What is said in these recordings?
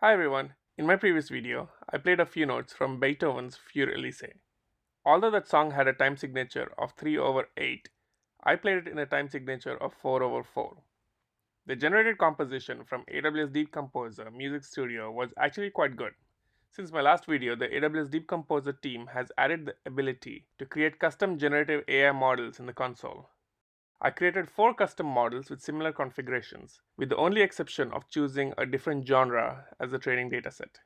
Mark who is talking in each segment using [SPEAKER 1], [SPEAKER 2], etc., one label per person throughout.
[SPEAKER 1] Hi everyone, in my previous video, I played a few notes from Beethoven's Für Elise. Although that song had a time signature of 3 over 8, I played it in a time signature of 4 over 4. The generated composition from AWS DeepComposer Music Studio was actually quite good. Since my last video, the AWS DeepComposer team has added the ability to create custom generative AI models in the console. I created 4 custom models with similar configurations, with the only exception of choosing a different genre as the training dataset.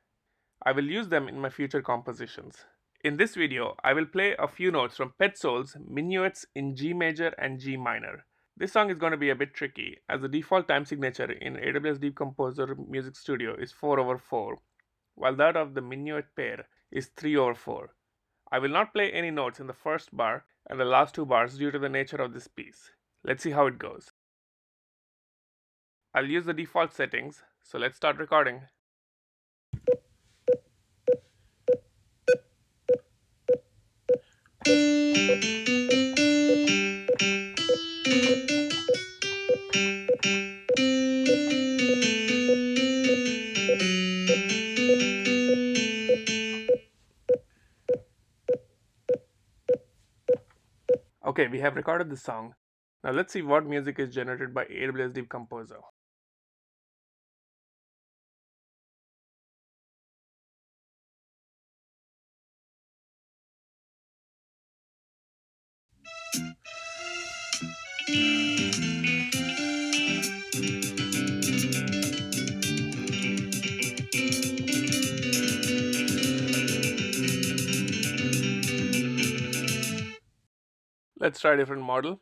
[SPEAKER 1] I will use them in my future compositions. In this video, I will play a few notes from Petzold's Minuets in G major and G minor. This song is going to be a bit tricky, as the default time signature in AWS DeepComposer Music Studio is 4 over 4, while that of the Minuet pair is 3 over 4. I will not play any notes in the first bar and the last 2 bars due to the nature of this piece. Let's see how it goes. I'll use the default settings, so let's start recording. Okay, we have recorded the song. Now let's see what music is generated by AWS DeepComposer. Let's try a different model.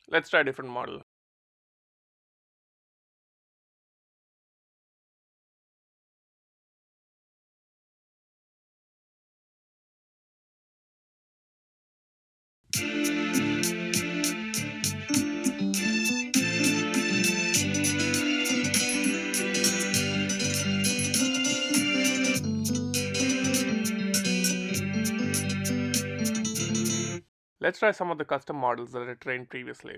[SPEAKER 1] Let's try a different model. Let's try some of the custom models that I trained previously.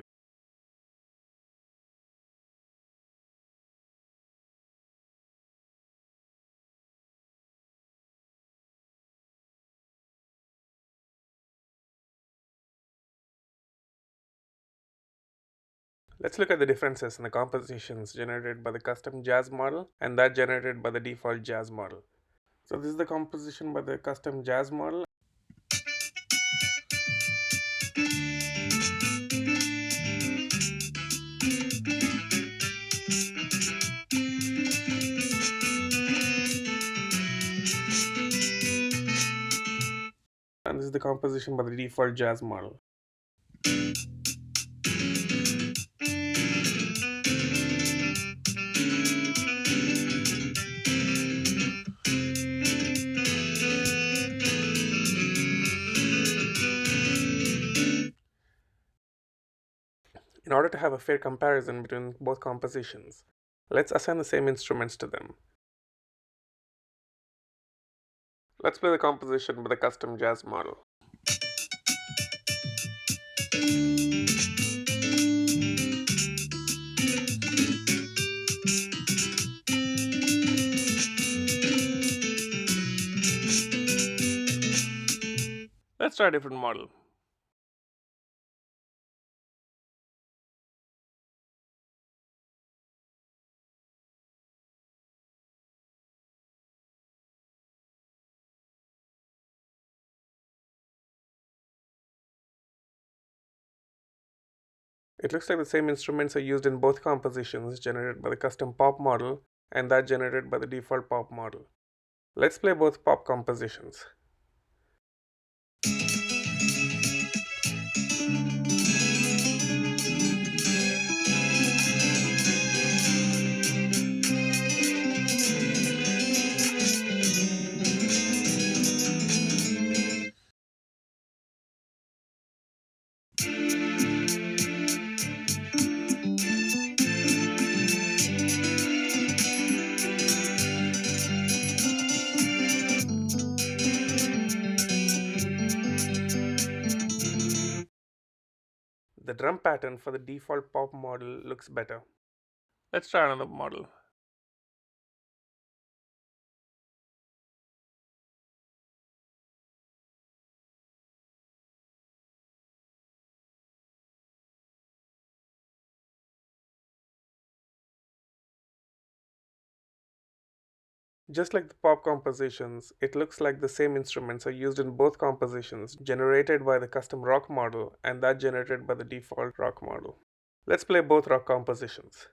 [SPEAKER 1] Let's look at the differences in the compositions generated by the custom jazz model and that generated by the default jazz model. So this is the composition by the custom jazz model. And this is the composition by the default jazz model. In order to have a fair comparison between both compositions, let's assign the same instruments to them. Let's play the composition by the custom jazz model. Let's try a different model. It looks like the same instruments are used in both compositions generated by the custom pop model and that generated by the default pop model. Let's play both pop compositions. drum pattern for the default pop model looks better. Let's try another model. Just like the pop compositions, it looks like the same instruments are used in both compositions generated by the custom rock model and that generated by the default rock model. Let's play both rock compositions.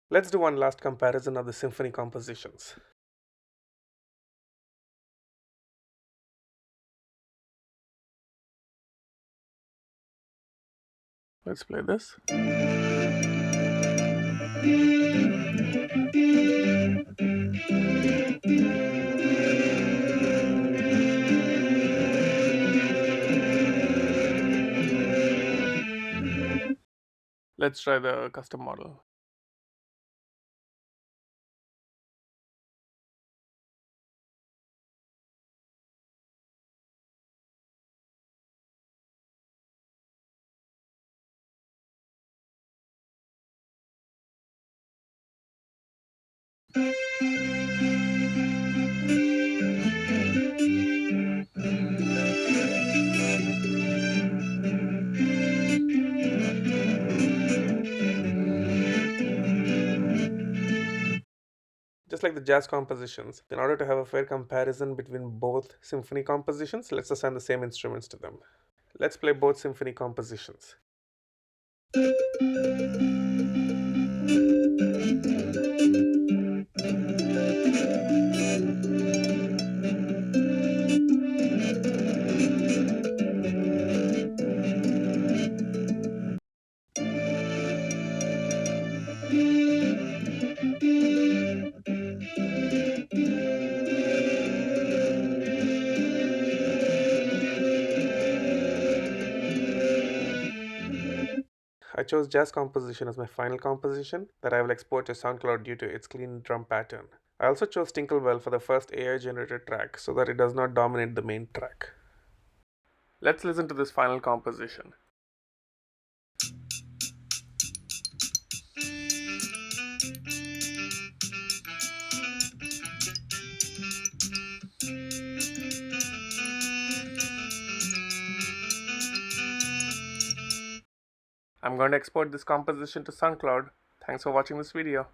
[SPEAKER 1] Let's do one last comparison of the symphony compositions. Let's play this. Let's try the custom model. Just like the jazz compositions, in order to have a fair comparison between both symphony compositions, let's assign the same instruments to them. Let's play both symphony compositions. I chose jazz composition as my final composition that I will export to SoundCloud due to its clean drum pattern. I also chose Tinklewell for the first AI generated track so that it does not dominate the main track. Let's listen to this final composition. I'm going to export this composition to SoundCloud. Thanks for watching this video.